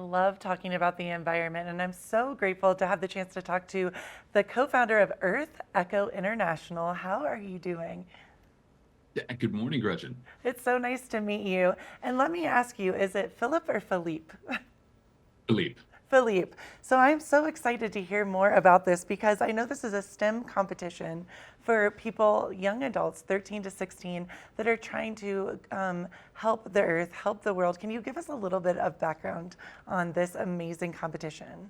love talking about the environment, and I'm so grateful to have the chance to talk to the co-founder of OurEcho International. How are you doing? Yeah, good morning, Gretchen. It's so nice to meet you. And let me ask you, is it Philip or Philippe? Philippe. Philippe. So I'm so excited to hear more about this because I know this is a STEM competition for people, young adults, 13 to 16, that are trying to help the earth, help the world. Can you give us a little bit of background on this amazing competition?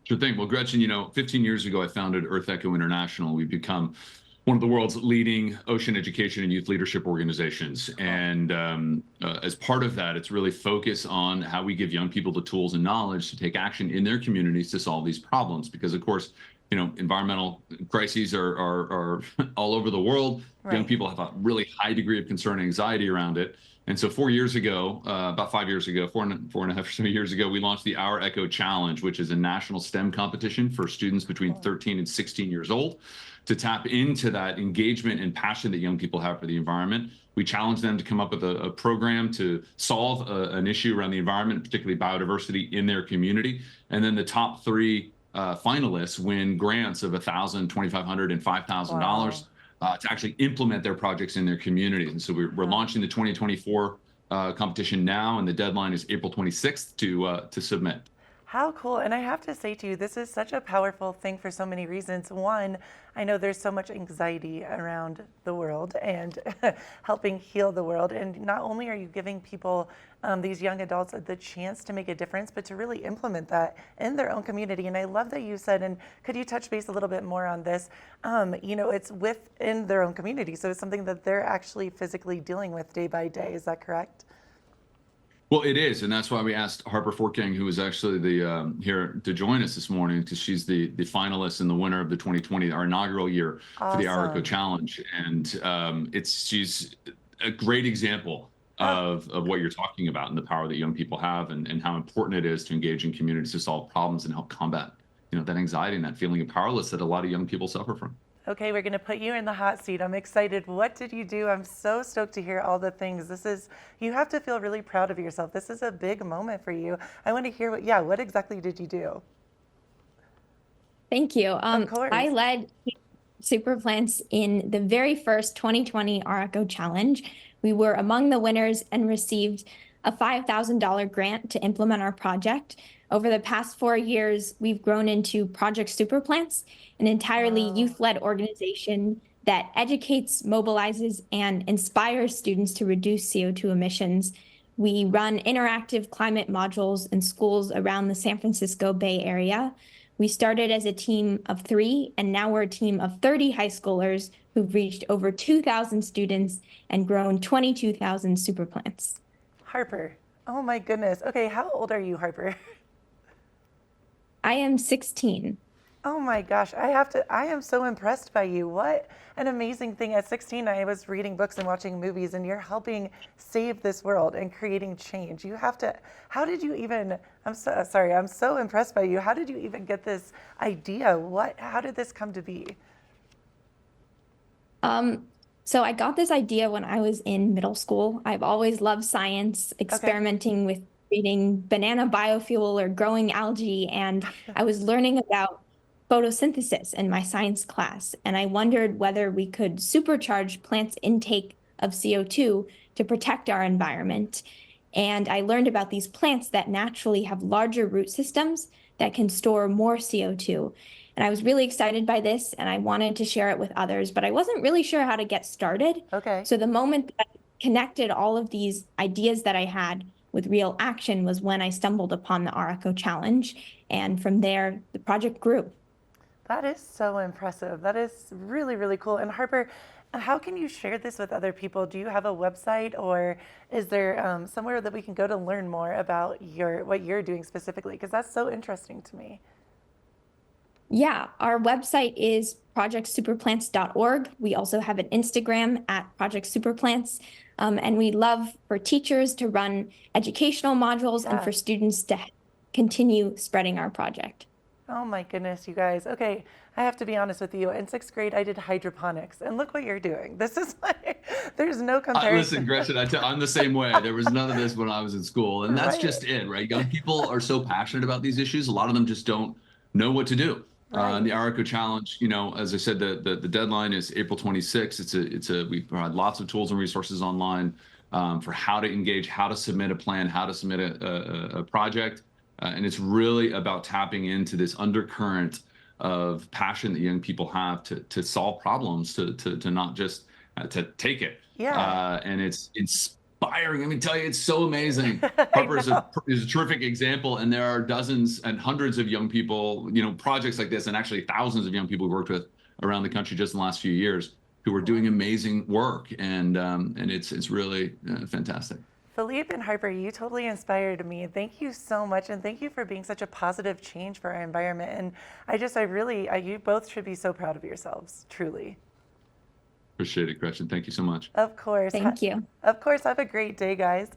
Sure thing. Well, Gretchen, 15 years ago, I founded OurEcho International. We've become one of the world's leading ocean education and youth leadership organizations. And as part of that, it's really focused on how we give young people the tools and knowledge to take action in their communities to solve these problems. Because, of course, environmental crises are all over the world. Young Right. people have a really high degree of concern and anxiety around it. And so 4 years ago, about 5 years ago, four and a half or so years ago, we launched the OurEcho Challenge, which is a national STEM competition for students between 13 and 16 years old to tap into that engagement and passion that young people have for the environment. We challenge them to come up with a program to solve an issue around the environment, particularly biodiversity in their community. And then the top three finalists win grants of $1,000, $2,500, and Wow. $5,000 to actually implement their projects in their communities. And so we're launching the 2024 competition now, and the deadline is April 26th to submit. How cool. And I have to say to you, this is such a powerful thing for so many reasons. One, I know there's so much anxiety around the world and helping heal the world. And not only are you giving people, these young adults, the chance to make a difference, but to really implement that in their own community. And I love that you said, and could you touch base a little bit more on this? It's within their own community. So it's something that they're actually physically dealing with day by day. Is that correct? Well, it is, and that's why we asked Harper Fortgang, who is actually the here to join us this morning, because she's the finalist and the winner of the 2020, our inaugural year for the OurEcho Awesome. Challenge, and she's a great example Oh, of what you're talking about and the power that young people have, and how important it is to engage in communities to solve problems and help combat that anxiety and that feeling of powerless that a lot of young people suffer from. okay, we're going to put you in the hot seat. I'm excited. What did you do? I'm so stoked to hear all the things. You have to feel really proud of yourself. This is a big moment for you. I want to hear what exactly did you do? Thank you. Of I course. led Super Plants in the very first 2020 OurEcho Challenge. We were among the winners and received a $5,000 grant to implement our project. Over the past 4 years, we've grown into Project Super Plants, an entirely Wow. youth-led organization that educates, mobilizes, and inspires students to reduce CO2 emissions. We run interactive climate modules in schools around the San Francisco Bay Area. We started as a team of 3, and now we're a team of 30 high schoolers who've reached over 2,000 students and grown 22,000 super plants. Harper. Oh my goodness. Okay, how old are you, Harper? I am 16. Oh my gosh, I am so impressed by you. What an amazing thing. At 16, I was reading books and watching movies, and you're helping save this world and creating change. How did you even, I'm so sorry, I'm so impressed by you. How did you even get this idea? How did this come to be? So I got this idea when I was in middle school. I've always loved science, Okay. experimenting with creating banana biofuel or growing algae, and I was learning about photosynthesis in my science class, and I wondered whether we could supercharge plants' intake of CO2 to protect our environment. And I learned about these plants that naturally have larger root systems that can store more CO2. And I was really excited by this, and I wanted to share it with others, but I wasn't really sure how to get started. Okay. So the moment that I connected all of these ideas that I had with real action was when I stumbled upon the OurEcho Challenge. And from there, the project grew. That is so impressive. That is really, really cool. And Harper, how can you share this with other people? Do you have a website, or is there somewhere that we can go to learn more about what you're doing specifically? Because that's so interesting to me. Yeah, our website is projectsuperplants.org. We also have an Instagram at Project Superplants. And we love for teachers to run educational modules and Yeah. for students to continue spreading our project. Oh my goodness, you guys. Okay, I have to be honest with you. In sixth grade, I did hydroponics, and look what you're doing. This is like, there's no Listen, comparison. Gretchen, I'm the same way. There was none of this when I was in school, and that's Right, just it, right? Young people are so passionate about these issues. A lot of them just don't know what to do. And right. the OurEcho challenge, as I said, the deadline is April 26th. We provide lots of tools and resources online for how to engage, how to submit a plan, how to submit a project, and it's really about tapping into this undercurrent of passion that young people have to solve problems, to not just to take it. Yeah, And it's inspiring. Let me tell you, it's so amazing. I Harper know. is a terrific example, and there are dozens and hundreds of young people, projects like this, and actually thousands of young people we worked with around the country just in the last few years who are doing amazing work, and it's really fantastic. Philippe and Harper, you totally inspired me. Thank you so much, and thank you for being such a positive change for our environment. And you both should be so proud of yourselves, truly. Appreciate it, Gretchen. Thank you so much. Of course. Thank you. Of course. Have a great day, guys.